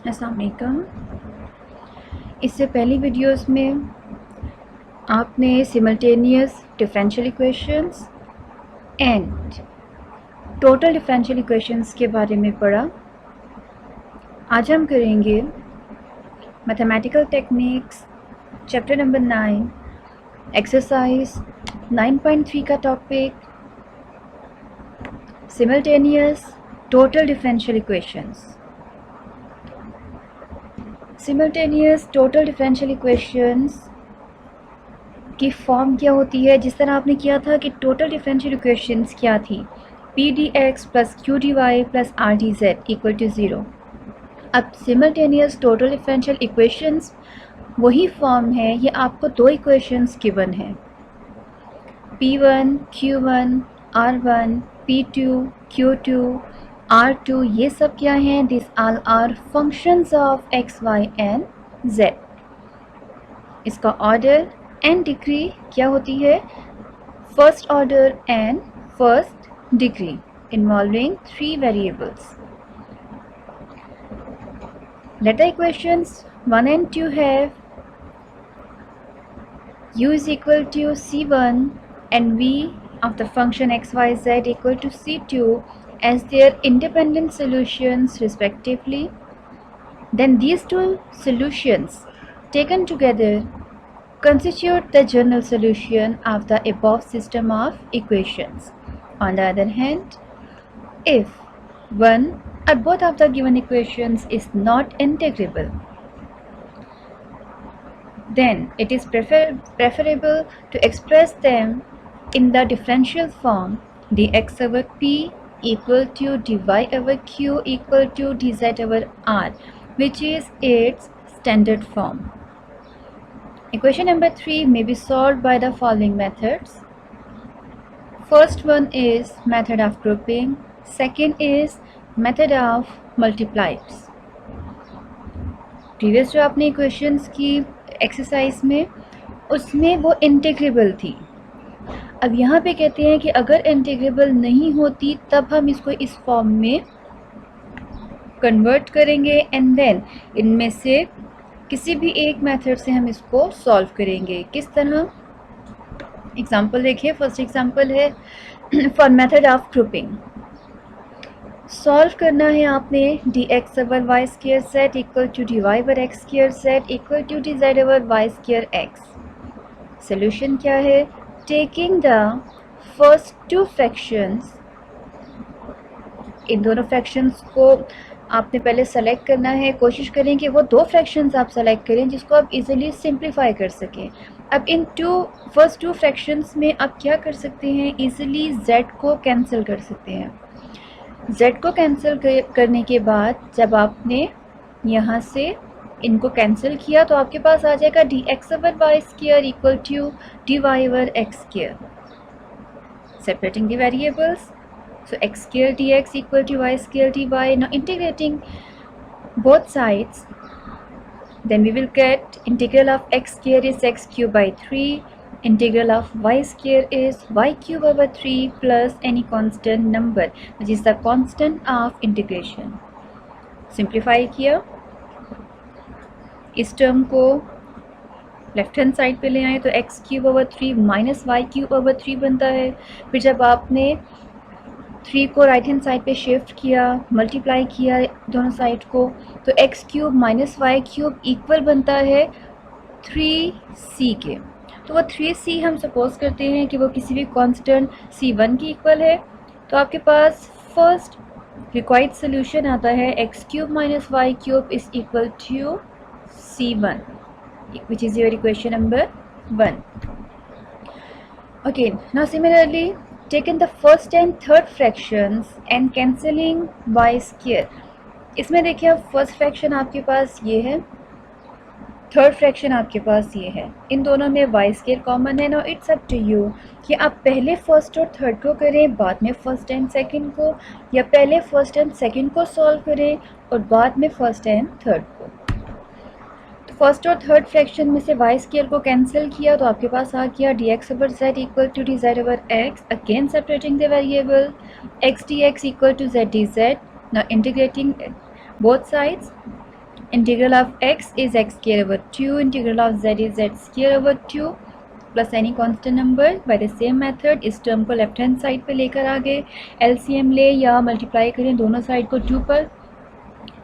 अस्सलाम वालेकुम। इससे पहली वीडियोस में आपने simultaneous differential equations and total differential equations के बारे में पढ़ा। आज हम करेंगे mathematical techniques chapter number 9 exercise 9.3 का topic simultaneous total differential equations. Simultaneous total differential equations की फॉर्म क्या होती है, जिस तरह आपने किया था कि टोटल डिफरेंशियल इक्वेशंस क्या थी, p d x plus q d y plus r d z equal to zero. अब सिमल्टेनियस टोटल डिफरेंशियल इक्वेशंस वही फॉर्म है, ये आपको दो इक्वेशंस गिवन है, P1 Q1 R1 P2 Q2 R2, ये सब क्या हैं, this all are functions of x y and z। इसका ऑर्डर एंड डिग्री क्या होती है, first order and first degree involving 3 variables. Let the equations 1 and 2 have u is equal to c1 and v of the function xyz equal to c2 as their independent solutions respectively. Then these two solutions taken together constitute the general solution of the above system of equations. On the other hand, if one or both of the given equations is not integrable, then it is preferable to express them in the differential form dx over p equal to dy over q equal to dz over r, which is its standard form. Equation number 3 may be solved by the following methods. First one is method of grouping, second is method of multipliers. Previous जो आपने equations की exercise में, उसमें वो integrable थी। अब यहाँ पे कहते हैं कि अगर इंटीग्रेबल नहीं होती तब हम इसको इस फॉर्म में कन्वर्ट करेंगे एंड देन इनमें से किसी भी एक मेथड से हम इसको सॉल्व करेंगे। किस तरह, एग्जांपल देखिए। फर्स्ट एग्जांपल है for method of grouping. Solve करना है आपने D x over Y square Z equal to D Y over x square Z equal to D Z over Y square X. Solution क्या है, taking the first two fractions, इन दोनों fractions को आपने पहले सेलेक्ट करना है। कोशिश करें कि वो दो फ्रैक्शंस आप सेलेक्ट करें जिसको आप इजीली सिंप्लीफाई कर सकें। अब इन फर्स्ट टू फ्रैक्शंस में आप क्या कर सकते हैं, इजीली z को कैंसिल कर सकते हैं। z को कैंसिल करने के बाद जब आपने यहाँ से इनको कैंसिल किया तो आपके पास आ जाएगा d x over Y square equal to D Y over x square, separating the variables. So x square dx equal to y square dy. Now integrating both sides, then we will get integral of x square is x cube by 3, integral of y square is y cube over 3 plus any constant number which is the constant of integration. Simplify किया, इस term को left hand side पे ले आए तो x cube over 3 minus y cube over 3 बनता है। फिर जब आपने 3 को राइट हैंड साइड पे शिफ्ट किया, मल्टीप्लाई किया दोनों साइड को, तो x cube minus y cube equal बनता है 3c के। तो वो 3c हम सपोज करते हैं कि वो किसी भी कांस्टेंट c1 की इक्वल है। तो आपके पास फर्स्ट रिक्वायर्ड सोल्यूशन आता है x cube minus y cube is equal to c1, which is your equation number 1. Okay, now similarly taken the first and third fractions and cancelling y square. इसमें देखिए अब first fraction आपके पास ये है, third fraction आपके पास ये है, इन दोनों में y स्क्वायर कॉमन है। Now it's up to you कि आप पहले फर्स्ट और थर्ड को करें बाद में फर्स्ट एंड सेकंड को, या पहले फर्स्ट एंड सेकंड को सॉल्व करें और बाद में फर्स्ट एंड थर्ड को। तो फर्स्ट और थर्ड फ्रैक्शन में से y स्क्वायर को कैंसिल किया तो आपके पास आ गया d x over z equal to D Z over x, again separating the variable x d x equal to z d z. Now integrating both sides, integral of x is x square over 2, integral of z is z square over 2 plus any constant number. By the same method इस term को left hand side पे लेकर आ गए, LCM ले या multiply करें दोनों side को 2 पर,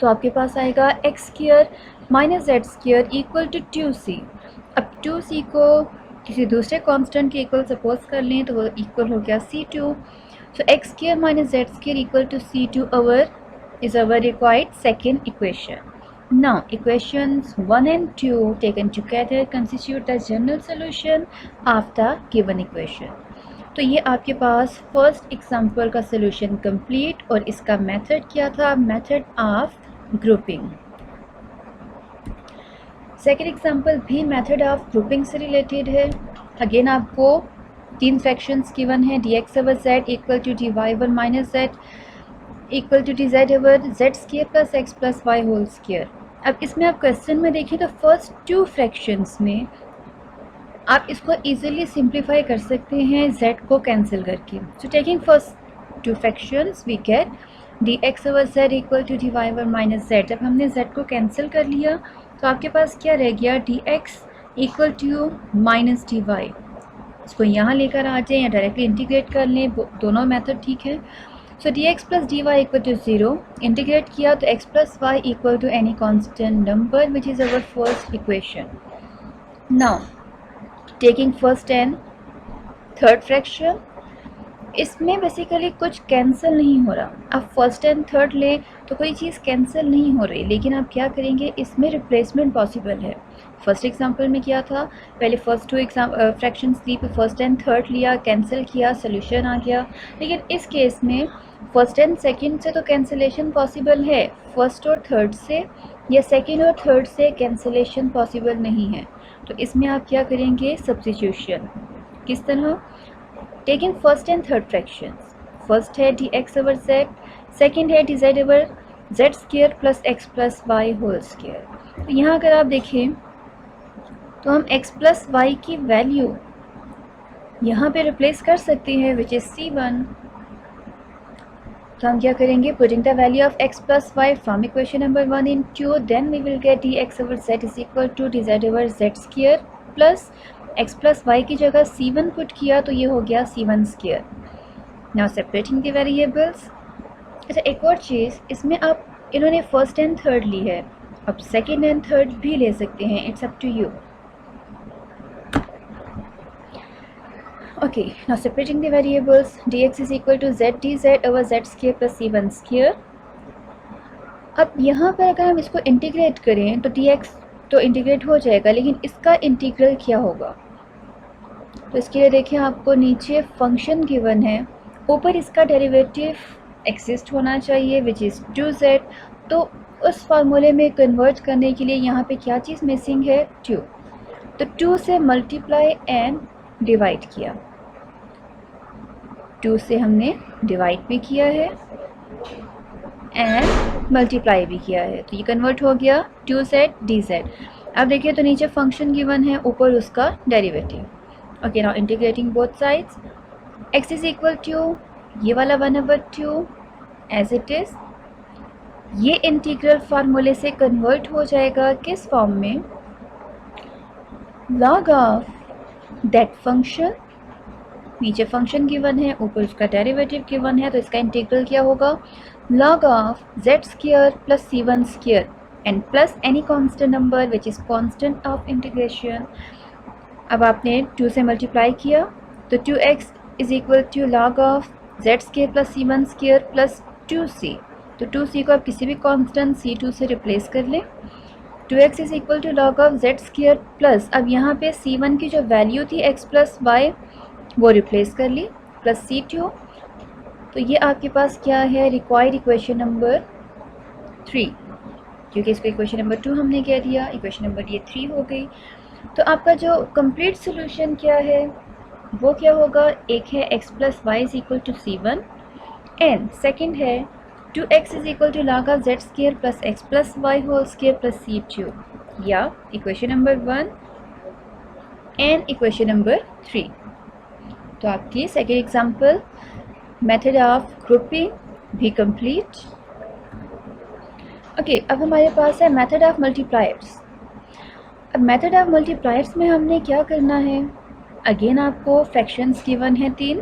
तो आपके पास आएगा x square minus z square equal to 2c। अब 2c को किसी दूसरे कांस्टेंट के इक्वल सपोज कर लें तो वो इक्वल हो गया c2। So x square minus z square equal to c2 is our required second equation. Now equations 1 and 2 taken together constitute the general solution of the given equation. तो ये आपके पास फर्स्ट एग्जांपल का solution complete, और इसका method क्या था? Method of grouping. Second example भी मेथड ऑफ ग्रुपिंग से रिलेटेड है। अगेन आपको 3 फ्रैक्शंस गिवन है, dx over z equal to dy over minus z equal to dz over z square plus x plus y whole square. अब इसमें आप question में देखिए तो फर्स्ट 2 फ्रैक्शंस में आप इसको इजीली सिंप्लीफाई कर सकते हैं z को कैंसिल करके। So taking first 2 fractions we get dx over z equal to dy over minus z। जब हमने z को कैंसिल कर लिया तो आपके पास क्या रह गया? dx equal to minus dy। इसको यहाँ लेकर आ जाएं या डायरेक्टली इंटीग्रेट कर लें, दोनों मेथड ठीक है। So dx plus dy equal to 0, integrate किया तो x plus y equal to any constant number which is our first equation. Now taking first and third fraction, इसमें बेसिकली कुछ कैंसिल नहीं हो रहा। अब फर्स्ट एंड थर्ड ले तो कोई चीज़ कैंसिल नहीं हो रही, लेकिन आप क्या करेंगे, इसमें रिप्लेसमेंट पॉसिबल है। फर्स्ट एग्जांपल में क्या था, पहले फर्स्ट 2 फ्रैक्शंस ली, फिर फर्स्ट एंड थर्ड लिया, कैंसिल किया, सोल्यूशन आ गया। लेकिन इस केस में फर्स्ट एंड सेकंड से तो कैंसिलेशन पॉसिबल है, फर्स्ट और थर्ड से या सेकंड और थर्ड से कैंसिलेशन पॉसिबल नहीं है। तो इसमें आप क्या करेंगे? सब्स्टिट्यूशन। किस तरह? Taking first and third fractions, first है dx ओवर z, सेकेंड है dz over z square plus x plus y whole square. तो यहाँ अगर आप देखें तो हम x प्लस y की वैल्यू यहाँ पे रिप्लेस कर सकते हैं विच इज़ c1। तो हम क्या करेंगे? Putting the value of x plus y from equation number 1 in 2, then we will get dx over z is equal to dz over z square plus x plus y की जगह c1 put किया तो ये हो गया c1 square. Now separating the variables. अच्छा, एक और चीज़, इसमें आप इन्होंने फर्स्ट एंड थर्ड ली है, अब सेकेंड एंड थर्ड भी ले सकते हैं, it's up to you. Okay, now separating the variables, dx is equal to z dz over z square plus c1 square. अब यहाँ पर अगर हम इसको इंटीग्रेट करें तो dx तो इंटीग्रेट हो जाएगा, लेकिन इसका इंटीग्रल क्या होगा? तो इसके लिए देखिए, आपको नीचे फंक्शन गिवन है, ऊपर इसका डेरिवेटिव एक्सिस्ट होना चाहिए विच इज़ 2z। तो उस फार्मूले में कन्वर्ट करने के लिए यहाँ पे क्या चीज़ मिसिंग है? 2। तो 2 से मल्टीप्लाई एंड डिवाइड किया, 2 से हमने डिवाइड भी किया है एंड मल्टीप्लाई भी किया है, तो ये कन्वर्ट हो गया 2z dz। अब देखिए तो नीचे फंक्शन गिवन है, ऊपर उसका derivative. Okay, now integrating both sides, x is equal to ये वाला 1/2 एज इट इज़। ये इंटीग्रल फार्मूले से कन्वर्ट हो जाएगा किस फॉर्म में? log ऑफ दैट फंक्शन, नीचे फंक्शन गिवन है, ऊपर उसका डेरिवेटिव गिवन है, तो इसका इंटीग्रल क्या होगा? log of z square plus c1 square and plus any constant number which is constant of integration. अब आपने 2 से मल्टीप्लाई किया तो 2x is equal to log of z square plus c1 square plus 2c। तो 2c को आप किसी भी कांस्टेंट c2 से रिप्लेस कर लें। 2x is equal to log of z square plus, अब यहाँ पे c1 की जो वैल्यू थी x प्लस y वो रिप्लेस कर ली, प्लस c2। तो ये आपके पास क्या है? रिक्वायर्ड इक्वेशन नंबर 3, क्योंकि इसको इक्वेशन नंबर 2 हमने कह दिया, इक्वेशन नंबर ये 3 हो गई। तो आपका जो कंप्लीट सोल्यूशन क्या है वो क्या होगा? एक है x plus y is equal to c1 and second है 2x is equal to log of z square plus x plus y whole square plus c2, या equation number 1 and equation number 3। तो आपकी second example method of grouping भी complete. Okay, अब हमारे पास है method of multipliers. अब method of multipliers में हमने क्या करना है, अगेन आपको फ्रैक्शंस गिवन है 3,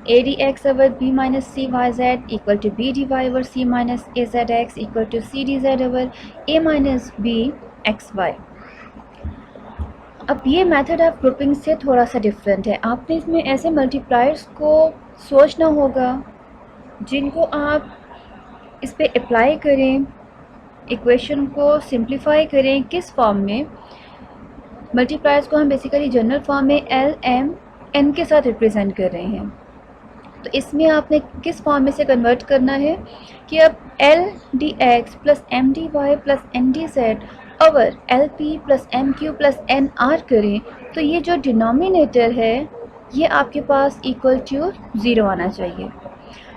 a d x over b minus c y z equal to b d Y over c minus a z x equal to c d Z over a minus b x y. अब ये method of grouping से थोड़ा सा different है। आपने इसमें ऐसे multipliers को सोचना होगा जिनको आप इस पर अप्लाई करें, इक्वेशन को सिंप्लीफाई करें। किस फॉर्म में? मल्टीप्लायर्स को हम बेसिकली जनरल फॉर्म में एल एम एन के साथ रिप्रेजेंट कर रहे हैं। तो इसमें आपने किस फॉर्म में से कन्वर्ट करना है कि अब l d x plus m d y plus n d Z over l p plus m q plus n r करें, तो ये जो डिनोमिनेटर है ये आपके पास इक्वल टू 0 आना चाहिए।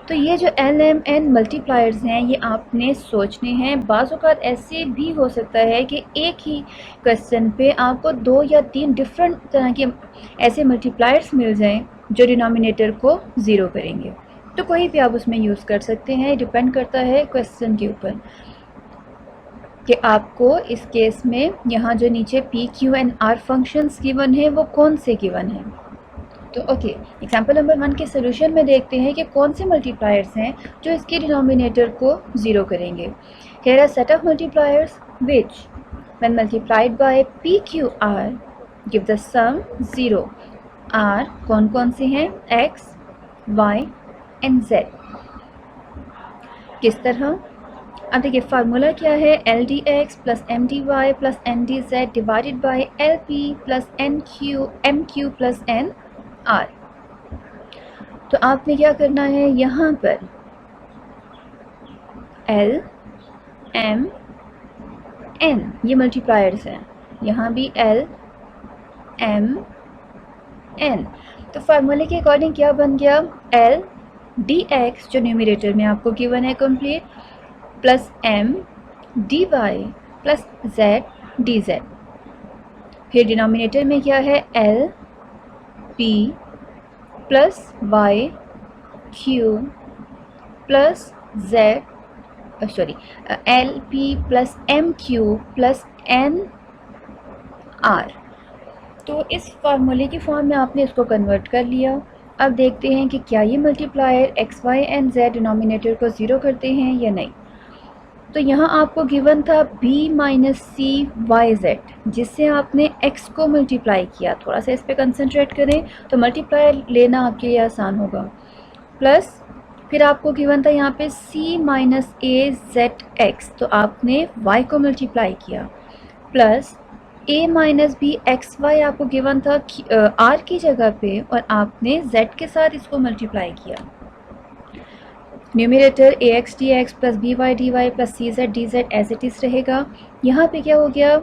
तो ये जो एल एम एन मल्टीप्लायर्स हैं ये आपने सोचने हैं। बाज़ औक़ात ऐसे भी हो सकता है कि एक ही क्वेश्चन पे आपको 2 या 3 डिफरेंट तरह के ऐसे मल्टीप्लायर्स मिल जाएं जो डिनोमिनेटर को 0 करेंगे। तो कोई भी आप उसमें यूज़ कर सकते हैं, डिपेंड करता है क्वेश्चन के ऊपर कि आपको इस केस में यहाँ जो नीचे p q n r functions given है वो कौन से गिवन हैं। तो ओके, एग्जाम्पल नंबर 1 के सोल्यूशन में देखते हैं कि कौन से मल्टीप्लायर्स हैं जो इसके डिनोमिनेटर को 0 करेंगे। Here are set of multipliers which when multiplied by p q r give the sum 0। Are कौन कौन से हैं? X, y and z. किस तरह? अब देखिए फार्मूला क्या है, l d x plus m d y plus n d z divided by l p plus n q m q plus n r. तो आपने क्या करना है, यहाँ पर एल एम एन ये मल्टीप्लायर्स हैं, यहाँ भी एल एम एन। तो फार्मूले के अकॉर्डिंग क्या बन गया, एल डी एक्स जो न्यूमरेटर में आपको गिवन है complete plus m d y plus z d z. फिर डिनोमिनेटर में क्या है, l p plus y q plus z l p plus m q plus n r. तो इस फार्मूले की फॉर्म में आपने इसको कन्वर्ट कर लिया। अब देखते हैं कि क्या ये multiplier x y and z denominator को 0 करते हैं या नहीं। तो यहाँ आपको गिवन था b minus c y Z, जिससे आपने x को मल्टीप्लाई किया। थोड़ा सा इस पर कंसंट्रेट करें तो मल्टीप्लायर लेना आपके लिए आसान होगा। प्लस फिर आपको गिवन था यहाँ पे c minus a z x, तो आपने y को मल्टीप्लाई किया। Plus a minus b x y आपको गिवन था r की जगह पे, और आपने z के साथ इसको मल्टीप्लाई किया। Numerator a x d x plus b y d y plus c z d z as it is रहेगा। यहाँ पे क्या हो गया,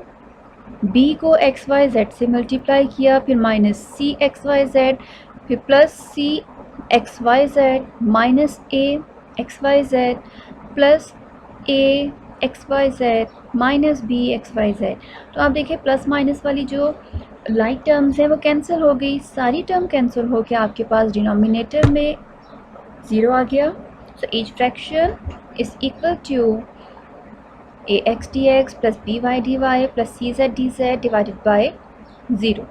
b को एक्स वाई जेड से मल्टीप्लाई किया, फिर minus c x y z, फिर plus c x y z minus a x y z plus a x y z minus b x y z. तो आप देखिए प्लस माइनस वाली जो like terms हैं वो कैंसिल हो गई, सारी टर्म कैंसिल हो के आपके पास डिनोमिनेटर में 0 आ गया। So each fraction is equal to ax dx plus by dy plus cz dz divided by 0।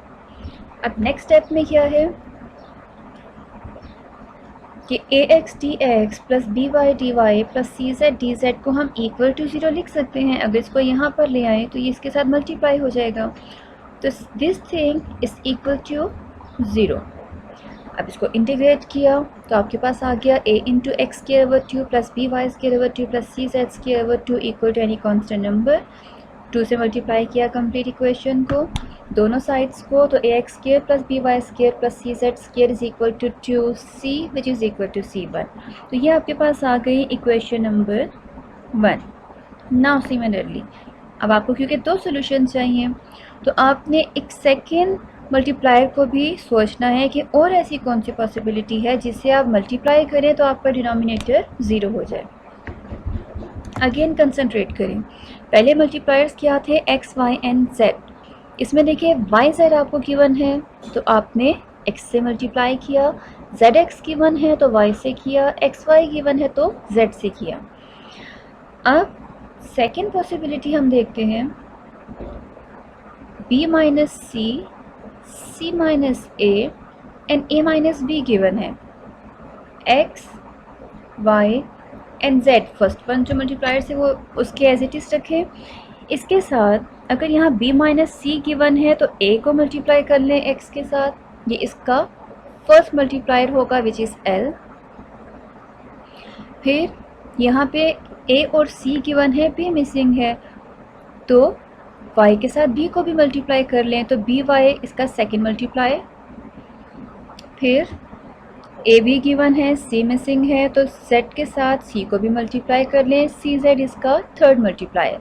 अब नेक्स्ट स्टेप में क्या है कि ax dx plus by dy plus cz dz को हम इक्वल टू 0 लिख सकते हैं। अगर इसको यहाँ पर ले आए तो ये इसके साथ मल्टीप्लाई हो जाएगा। तो this thing is equal to 0। अब इसको इंटीग्रेट किया तो आपके पास आ गया a into x square over 2 plus b y square over 2 plus c z square over 2 equal to any constant number. 2 से मल्टीप्लाई किया कंप्लीट इक्वेशन को, दोनों साइड्स को, तो a x square plus b y square plus c z square is equal to 2c which is equal to c1। तो ये आपके पास आ गई इक्वेशन नंबर 1। नाउ सिमिलरली अब आपको क्योंकि 2 सोल्यूशन चाहिए तो आपने एक सेकेंड मल्टीप्लायर को भी सोचना है कि और ऐसी कौन सी पॉसिबिलिटी है जिससे आप मल्टीप्लाई करें तो आपका डिनोमिनेटर 0 हो जाए। अगेन कंसंट्रेट करें, पहले मल्टीप्लायर्स क्या थे, एक्स वाई एंड जेड। इसमें देखिए वाई जेड आपको गिवन है तो आपने एक्स से मल्टीप्लाई किया, जेड एक्स गिवन है तो वाई से किया, एक्स वाई गिवन है तो जेड से किया। अब सेकेंड पॉसिबिलिटी हम देखते हैं, b minus c, c minus a and a minus b given है, x, y and z first one जो मल्टीप्लायर से वो उसके एज इट इज़ रखें। इसके साथ अगर यहाँ b माइनस सी गिवन है तो a को मल्टीप्लाई कर लें x के साथ, ये इसका फर्स्ट मल्टीप्लायर होगा विच इज़ l। फिर यहाँ पे a और c गिवन है, b मिसिंग है, तो y के साथ b को भी मल्टीप्लाई कर लें तो बी वाई इसका सेकेंड मल्टीप्लाई। फिर ए बी गिवन है, c मिसिंग है, तो z के साथ c को भी मल्टीप्लाई कर लें, सी जेड इसका थर्ड मल्टीप्लायर।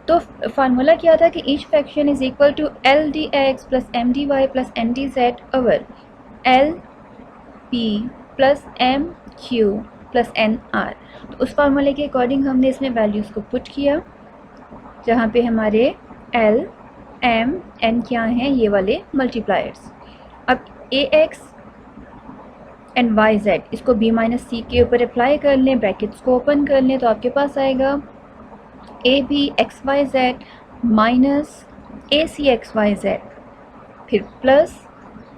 तो फार्मूला क्या था कि each fraction is equal to l d x plus m d y plus n d Z over l p plus m q plus n r. तो उस फार्मूले के अकॉर्डिंग हमने इसमें वैल्यूज़ को पुट किया, जहाँ पे हमारे एल एम एन क्या हैं, ये वाले मल्टीप्लायर्स। अब ए एक्स एंड वाई जेड इसको बी माइनस सी के ऊपर अप्लाई कर लें, ब्रैकेट्स को ओपन कर लें, तो आपके पास आएगा a b x y z minus a c x y z, फिर plus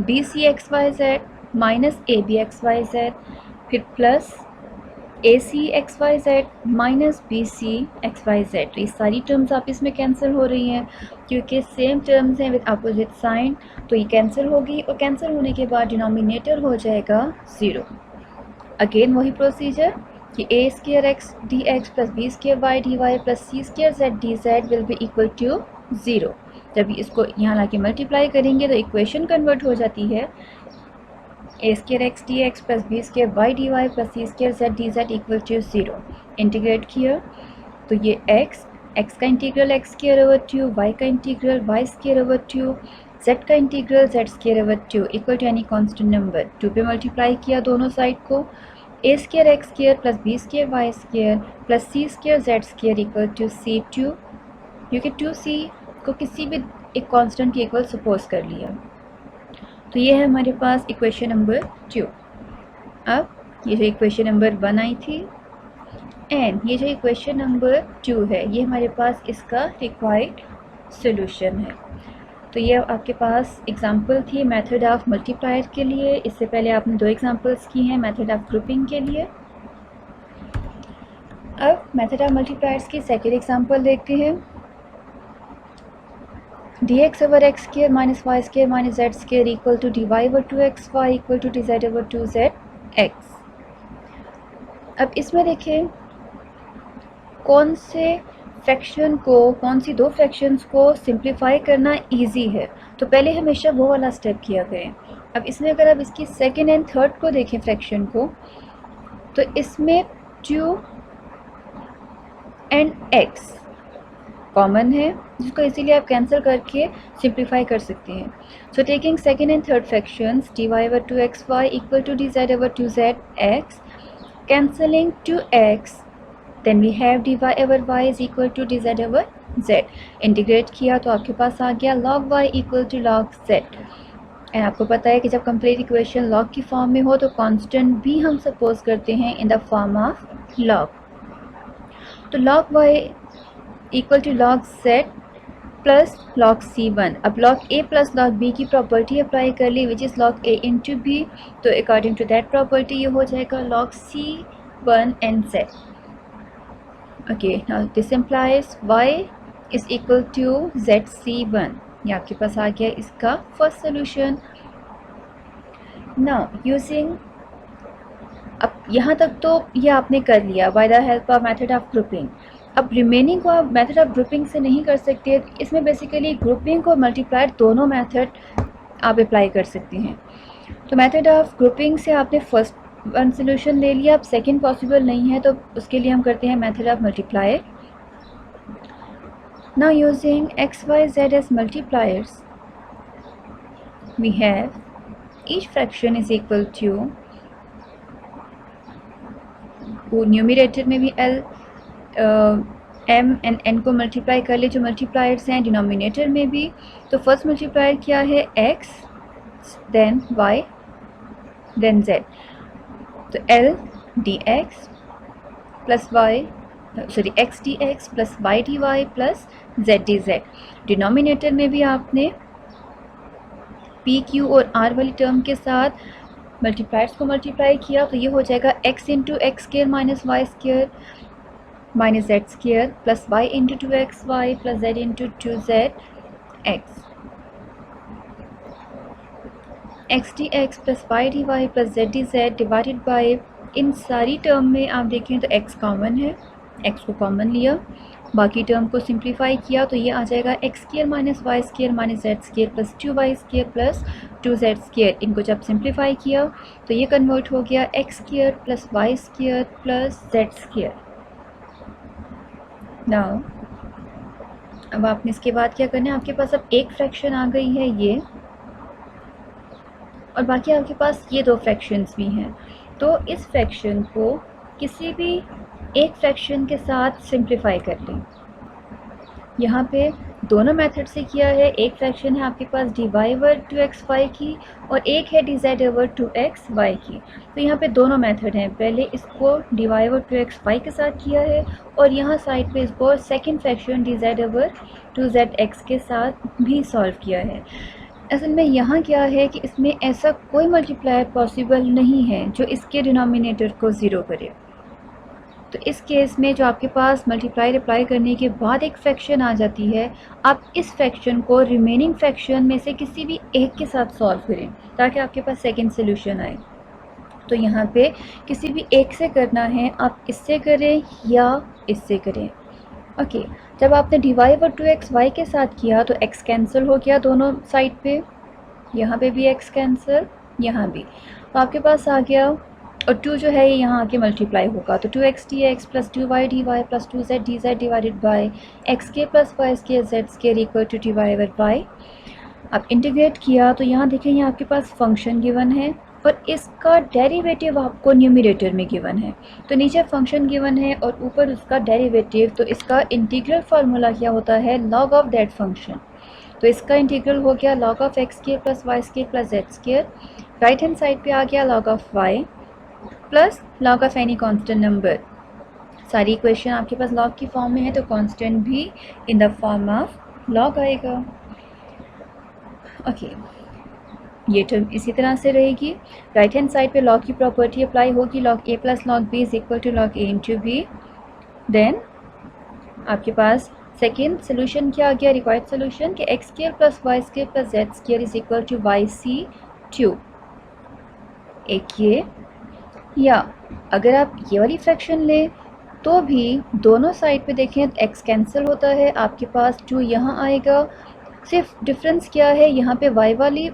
b c x y z minus a b x y z, फिर plus a c x y z minus b c x y z. तो ये सारी terms आप इसमें cancel हो रही हैं क्योंकि सेम टर्म्स हैं विद अपोजिट साइन, तो ये कैंसिल होगी और कैंसिल होने के बाद डिनोमिनेटर हो जाएगा 0। अगेन वही प्रोसीजर कि a square x d x plus b square y d y plus c square z d z will be equal to 0। जब इसको यहाँ ला के मल्टीप्लाई करेंगे तो इक्वेशन कन्वर्ट हो जाती है a square x d x plus b square y d y plus c square z d z equal to 0। Integrate किया तो ये एक्स का integral x square over 2, y का integral y square over 2, z का integral z square over 2 equal to any constant number 2 पे multiply किया दोनों side को, a square x square plus b square y square plus c square z square equal to C2, क्योंकि 2C को किसी भी एक कांस्टेंट के इक्वल सपोज कर लिया। तो ये है हमारे पास इक्वेशन नंबर 2। अब ये जो इक्वेशन नंबर 1 आई थी एंड ये जो इक्वेशन नंबर 2 है, ये हमारे पास इसका रिक्वायर्ड सॉल्यूशन है। तो ये आपके पास एग्जांपल थी मेथड ऑफ मल्टीप्लायर के लिए। इससे पहले आपने 2 एग्जांपल्स की हैं मेथड ऑफ ग्रुपिंग के लिए। अब मेथड ऑफ मल्टीप्लायर्स की सेकेंड एग्जांपल देखते हैं, dx over x square minus y square minus z square equal to dy over 2xy equal to dz over 2zx। अब इसमें देखें कौन से फ्रैक्शन को, कौन सी 2 फ्रैक्शंस को सिंप्लीफाई करना इजी है, तो पहले हमेशा वो वाला स्टेप किया करें। अब इसमें अगर आप इसकी सेकेंड एंड थर्ड को देखें फ्रैक्शन को, तो इसमें 2 एंड x कॉमन है जिसको इसीलिए आप कैंसिल करके सिंप्लीफाई कर सकते हैं। So taking second and third fractions dy over 2xy equal to dz over 2zx, cancelling 2x, then we have dy over y is equal to dz over z। Integrate किया तो आपके पास आ गया log y equal to log z। And आपको पता है कि जब कंप्लीट इक्वेशन log की फॉर्म में हो तो कांस्टेंट भी हम सपोज करते हैं in the form of log। तो log y equal to log z plus log c1। अब log a plus log b की प्रॉपर्टी अप्लाई कर ली which is log a into b, तो अकॉर्डिंग टू दैट प्रॉपर्टी ये हो जाएगा log c1 and z। Okay, now this implies y is equal to zc1। ये आपके पास आ गया इसका फर्स्ट सोल्यूशन। नाउ यूजिंग, अब यहाँ तक तो ये आपने कर लिया by the help of method of grouping. अब रिमेनिंग को आप मेथड ऑफ ग्रुपिंग से नहीं कर सकते, इसमें बेसिकली ग्रुपिंग और मल्टीप्लायर दोनों मेथड आप अप्लाई कर सकते हैं। तो मेथड ऑफ ग्रुपिंग से आपने फर्स्ट वन सोल्यूशन ले लिया, अब सेकंड पॉसिबल नहीं है तो उसके लिए हम करते हैं method of multiplier. Now using x y z as multipliers we have each fraction is equal to, numerator में भी एल एम एंड एन को मल्टीप्लाई कर ले जो मल्टीप्लायर्स हैं, डिनोमिनेटर में भी। तो फर्स्ट मल्टीप्लायर क्या है x, then y, then z। तो l d x plus y sorry x d x plus y d y plus z d z. Denominator में भी आपने पी क्यू और आर वाली टर्म के साथ मल्टीप्लायर्स को मल्टीप्लाई किया, तो ये हो जाएगा x into x square minus y square minus z square plus y into two x y plus z into two z x. X d x plus y d y plus z d z divided by, इन सारी term में आप देखें तो x common है, x को common लिया, बाकी टर्म को सिंप्लीफाई किया तो ये आ जाएगा x square minus y square minus z square plus two y square plus two z square. इनको जब सिंप्लीफाई किया तो ये कन्वर्ट हो गया x square plus y square plus z square. Now अब आपने इसके बाद क्या करना है, आपके पास अब एक फ्रैक्शन आ गई है ये, और बाकी आपके पास ये दो फ्रैक्शंस भी हैं। तो इस फ्रैक्शन को किसी भी एक फ्रैक्शन के साथ सिंप्लीफाई कर लें। यहाँ पे दोनों मेथड से किया है, एक फ्रैक्शन है आपके पास d Y over two x y की और एक है d Z over two x y की। तो यहाँ पे दोनों मेथड हैं, पहले इसको d Y over two x y के साथ किया है और यहाँ साइड पे इसको second fraction d Z over two z x के साथ भी सॉल्व किया है। असल में यहाँ क्या है कि इसमें ऐसा कोई मल्टीप्लायर पॉसिबल नहीं है जो इसके डिनोमिनेटर को ज़ीरो करे। तो इस केस में जो आपके पास मल्टीप्लाई अप्लाई करने के बाद एक फ्रैक्शन आ जाती है, आप इस फ्रैक्शन को रिमेनिंग फ्रैक्शन में से किसी भी एक के साथ सॉल्व करें ताकि आपके पास सेकंड सोल्यूशन आए। तो यहाँ पे किसी भी एक से करना है, आप इससे करें या इससे करें। ओके, जब आपने d Y over two x y के साथ किया तो एक्स कैंसिल हो गया दोनों साइड पे, यहाँ पे भी एक्स कैंसिल, यहाँ भी, तो आपके पास आ गया, और टू जो है ये यहाँ आके मल्टीप्लाई होगा तो two x d x plus two y d y plus two z d z divided by x के plus y square z square equal to D Y over y. अब इंटीग्रेट किया तो यहाँ देखें ये आपके पास फंक्शन गिवन है और इसका डेरिवेटिव आपको न्यूमरेटर में गिवन है। तो नीचे फंक्शन गिवन है और ऊपर उसका डेरिवेटिव, तो इसका इंटीग्रल फार्मूला क्या होता है, लॉग ऑफ दैट फंक्शन। तो इसका इंटीग्रल हो गया log of x square plus y square plus z square, right hand side पे आ गया log of y plus log of any constant number. सारी इक्वेशन आपके पास लॉग की फॉर्म में है तो कांस्टेंट भी in the form of log आएगा। ओके, ये टर्म इसी तरह से रहेगी। राइट हैंड साइड पे लॉग की प्रॉपर्टी अप्लाई होगी, log a plus log b is equal to log a into b. Then आपके पास सेकेंड सोल्यूशन क्या आ गया, रिक्वायर्ड सोल्यूशन कि x square plus y square plus z square is equal to y c two. एक ये, या अगर आप ये वाली फ्रैक्शन लें तो भी दोनों साइड पे देखें एक्स कैंसिल होता है, आपके पास टू यहाँ आएगा, सिर्फ डिफरेंस क्या है, यहाँ पे वाई वाली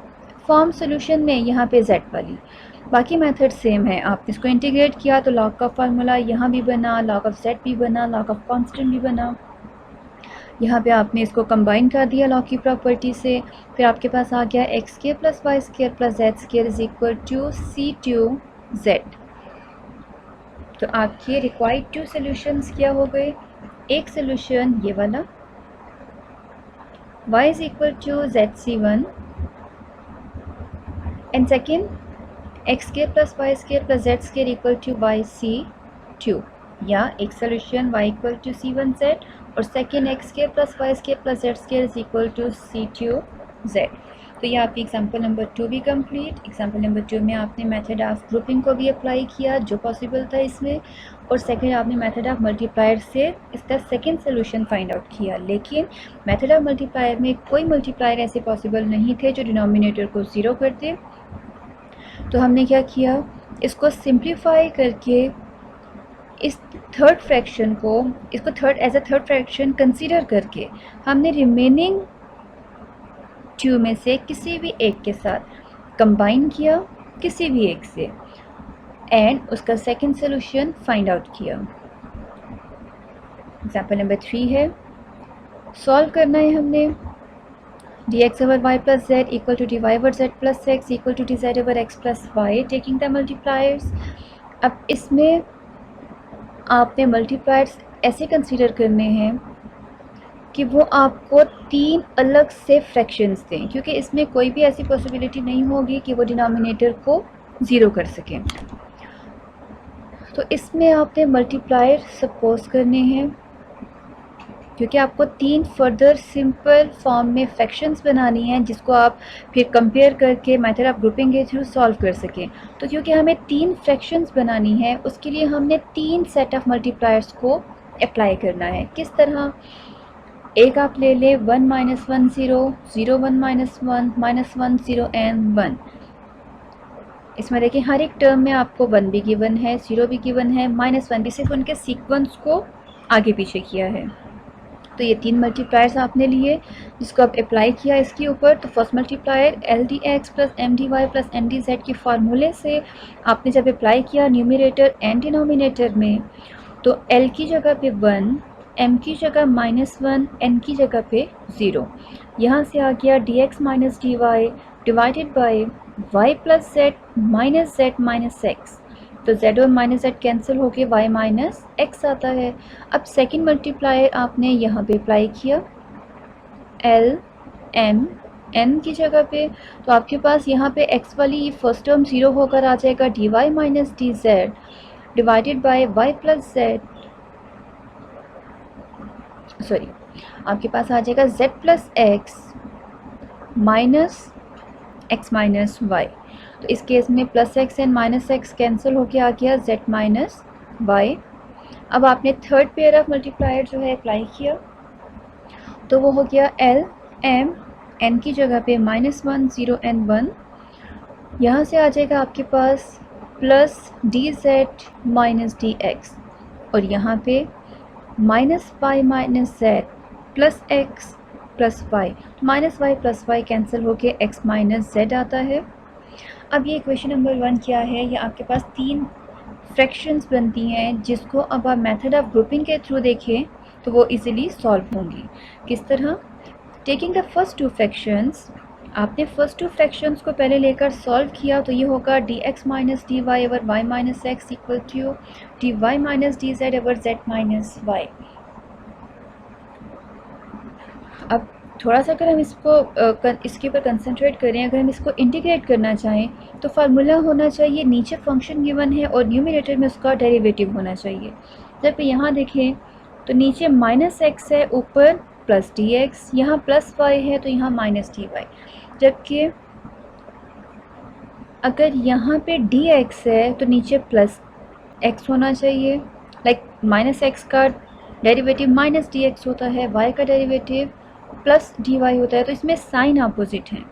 फॉर्म सोल्यूशन में, यहाँ पे जेड वाली, बाकी मेथड सेम है। आपने इसको इंटीग्रेट किया तो लॉग का फार्मूला यहाँ भी बना, लॉग ऑफ जेड भी बना, लॉग ऑफ कांस्टेंट भी बना। यहाँ पे आपने इसको कंबाइन कर दिया लॉग की प्रॉपर्टी से, फिर आपके पास आ गया x square plus y square plus z square is equal to c two z. तो आपके रिक्वायर्ड टू सोल्यूशंस क्या हो गए, एक सोल्यूशन ये वाला y is equal to z c one and second x square plus y square plus z square equal to y c two, या एक solution y equal to c one z और second x square plus y square plus z square is equal to c two z. तो ये आपकी example number 2 भी complete. Example number 2 में आपने method of grouping को भी अप्लाई किया जो पॉसिबल था इसमें, और सेकंड आपने मेथड ऑफ मल्टीप्लायर से इसका सेकंड सोल्यूशन फाइंड आउट किया। लेकिन मेथड ऑफ मल्टीप्लायर में कोई मल्टीप्लायर ऐसे पॉसिबल नहीं थे जो डिनोमिनेटर को ज़ीरो करते। तो हमने क्या किया, इसको सिंप्लीफाई करके इस थर्ड फ्रैक्शन को, इसको third as a third fraction consider करके हमने रिमेनिंग टू में से किसी भी एक के साथ कंबाइन किया, किसी भी एक से, एंड उसका सेकंड सोल्यूशन फाइंड आउट किया। एग्जाम्पल नंबर 3 है, सॉल्व करना है हमने d x over y plus z equal to D Y over z plus x equal to D Z over x plus y taking the multipliers. अब इसमें आपने multipliers ऐसे consider करने हैं कि वो आपको 3 अलग से फ्रैक्शंस दें, क्योंकि इसमें कोई भी ऐसी पॉसिबिलिटी नहीं होगी कि वो डिनोमिनेटर को ज़ीरो कर सकें। तो इसमें आपने मल्टीप्लायर सपोज करने हैं, क्योंकि आपको 3 फर्दर सिंपल फॉर्म में फ्रैक्शंस बनानी हैं जिसको आप फिर कंपेयर करके मेथड ऑफ ग्रुपिंग के थ्रू सॉल्व कर सकें। तो क्योंकि हमें 3 फ्रैक्शंस बनानी है, उसके लिए हमने 3 सेट ऑफ मल्टीप्लायर्स को अप्लाई करना है। किस तरह? एक आप ले लें 1 - 1 0, 0 1 - 1 -1 0 एंड 1। इसमें देखिए हर एक टर्म में आपको 1 भी गिवन है, 0 भी गिवन है, -1 भी, सिर्फ उनके सीक्वेंस को आगे पीछे किया है। तो ये 3 मल्टीप्लायर्स आपने लिए जिसको आप अप्लाई किया इसके ऊपर। तो first multiplier LDX + MDY + MDZ के फार्मूले से आपने जब अप्लाई किया न्यूमरेटर एंड डिनोमिनेटर में, तो L की जगह पे 1, M की जगह -1, N की जगह पे 0। यहाँ से आ गया dx - dy divided by y + z - z - x। तो z और -z कैंसिल होके y - x आता है। अब सेकंड मल्टीप्लायर आपने यहाँ पे अप्लाई किया L M N की जगह पे, तो आपके पास यहाँ पे x वाली फर्स्ट टर्म 0 होकर आ जाएगा, dy - dz divided by y + z, sorry आपके पास आ जाएगा z + x minus x minus y। तो इस केस में +x एंड -x कैंसिल होके आ गया z - y। अब आपने थर्ड पेयर ऑफ मल्टीप्लायर जो है अप्लाई किया, तो वो हो गया L M N की जगह पे -1 0 एंड 1। यहाँ से आ जाएगा आपके पास +dz - dx, और यहाँ पे -y - z +x + y, -y + y cancel होके x - z आता है। अब ये क्वेश्चन नंबर 1 क्या है? ये आपके पास 3 फ्रैक्शंस बनती हैं जिसको अब आप मेथड ऑफ ग्रुपिंग के थ्रू देखें तो वो इजीली सॉल्व होंगी। किस तरह? टेकिंग द फर्स्ट 2 फ्रैक्शंस, आपने फर्स्ट 2 फ्रैक्शंस को पहले लेकर सॉल्व किया, तो ये होगा dx - dy over y - x equal to dy - dz over z - y। अब थोड़ा सा अगर हम इसके ऊपर कंसंट्रेट करें, अगर हम इसको इंटीग्रेट करना चाहें तो फार्मूला होना चाहिए, नीचे फंक्शन गिवन है और न्यूमरेटर में उसका डेरिवेटिव होना चाहिए। जब यहाँ देखें तो नीचे -x है, ऊपर +dx, यहाँ +y है तो यहाँ -dy, जबकि अगर यहाँ पे dx है तो नीचे +x होना चाहिए। लाइक -x का डेरिवेटिव -dx होता है, y का डेरिवेटिव +dy होता है, तो इसमें साइन अपोजिट हैं।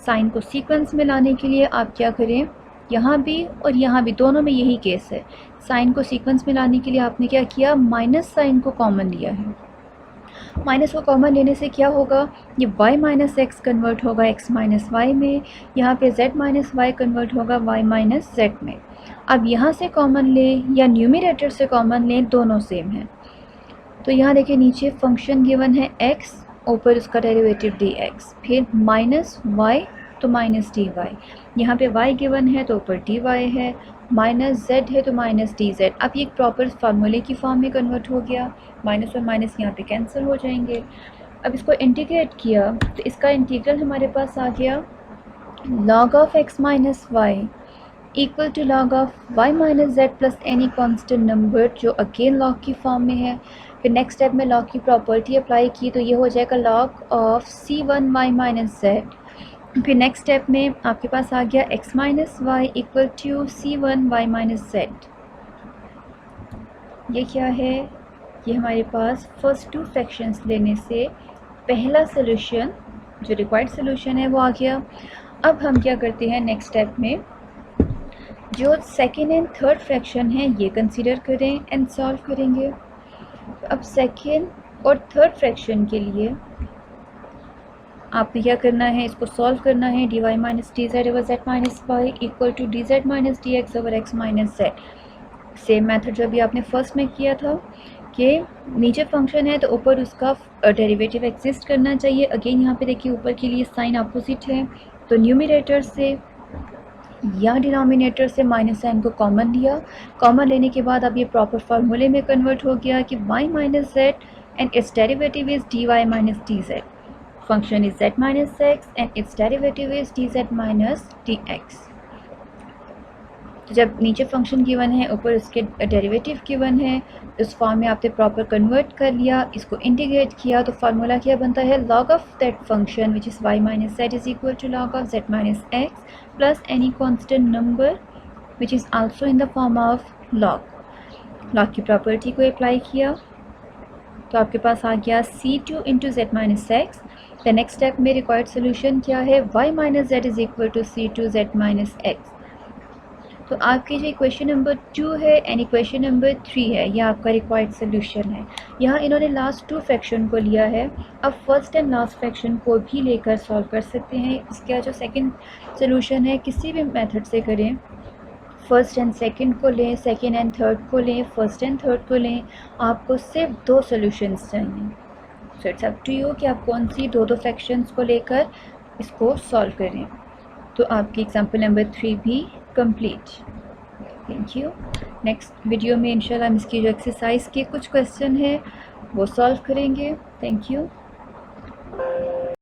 साइन को सीक्वेंस में लाने के लिए आप क्या करें, यहाँ भी और यहाँ भी दोनों में यही केस है। साइन को सीक्वेंस में लाने के लिए आपने क्या किया, माइनस साइन को कॉमन लिया है। माइनस को कॉमन लेने से क्या होगा, ये y - x कन्वर्ट होगा x - y में, यहाँ पे z - y कन्वर्ट होगा y - z में। अब यहाँ से कॉमन लें या न्यूमरेटर से कॉमन लें, दोनों सेम हैं। तो यहाँ देखिए नीचे फंक्शन गिवन है x, ऊपर उसका डेरिवेटिव dx, फिर -y तो -dy, यहाँ पे y गिवन है तो ऊपर dy है, -z है तो -dz। अब ये एक प्रॉपर फार्मूले की फॉर्म में कन्वर्ट हो गया, माइनस और माइनस यहाँ पे कैंसिल हो जाएंगे। अब इसको इंटीग्रेट किया तो इसका इंटीग्रल हमारे पास आ गया log of x - y equal to log of y - z plus any constant number, जो अगेन log की फॉर्म में है। फिर नेक्स्ट स्टेप में log की प्रॉपर्टी अप्लाई की तो ये हो जाएगा log of c1y - z। फिर नेक्स्ट स्टेप में आपके पास आ गया x - y equal to c1y - z। ये क्या है, ये हमारे पास फर्स्ट 2 फ्रैक्शंस लेने से पहला सोल्यूशन, जो रिक्वायर्ड सोल्यूशन है, वो आ गया। अब हम क्या करते हैं, नेक्स्ट स्टेप में जो सेकेंड एंड थर्ड फ्रैक्शन है ये कंसीडर करें एंड सॉल्व करेंगे। अब सेकेंड और थर्ड फ्रैक्शन के लिए आपने क्या करना है, इसको सॉल्व करना है। dy - dz over z - y equal to dz - dx over x - z। Same method जो अभी आपने फर्स्ट में किया था कि नीचे फंक्शन है तो ऊपर उसका डेरिवेटिव एग्जिस्ट करना चाहिए। अगेन यहाँ पे देखिए ऊपर के लिए साइन अपोजिट है, तो न्यूमरेटर से या डिनोमिनेटर से माइनस साइन को कॉमन लिया। कॉमन लेने के बाद अब ये प्रॉपर फार्मूले में कन्वर्ट हो गया कि y - z and it's derivative is dy - dz। Function is z - x and it's derivative is dz - dx। तो जब नीचे फंक्शन गिवन है, ऊपर उसके डेरिवेटिव गिवन है, उस फॉर्म में आपने प्रॉपर कन्वर्ट कर लिया, इसको इंटीग्रेट किया, तो फार्मूला क्या बनता है, log of that function which is y minus z is equal to log of z minus x plus any constant number which is also in the form of log की property को apply किया तो आपके पास आ गया c2 into z minus x. The next step में required solution क्या है, y minus z is equal to c2 z minus x. तो आपकी जो इक्वेशन नंबर 2 है एंड इक्वेशन नंबर 3 है, यह आपका रिक्वायर्ड सोल्यूशन है। यहाँ इन्होंने लास्ट 2 फ्रैक्शन को लिया है, अब फर्स्ट एंड लास्ट फ्रैक्शन को भी लेकर सॉल्व कर सकते हैं। इसका जो सेकंड सोल्यूशन है, किसी भी मेथड से करें, फर्स्ट एंड सेकंड को लें, सेकंड एंड थर्ड को लें, फर्स्ट एंड थर्ड को लें, आपको सिर्फ 2 सोल्यूशंस चाहिए। So it's up to you कि आप कौन सी दो फ्रैक्शंस को लेकर इसको सॉल्व करें। तो आपकी एग्जाम्पल नंबर 3 भी complete. Thank you. Next video में इंशाल्लाह हम इसकी जो एक्सरसाइज के कुछ क्वेश्चन है वो सॉल्व करेंगे। Thank you.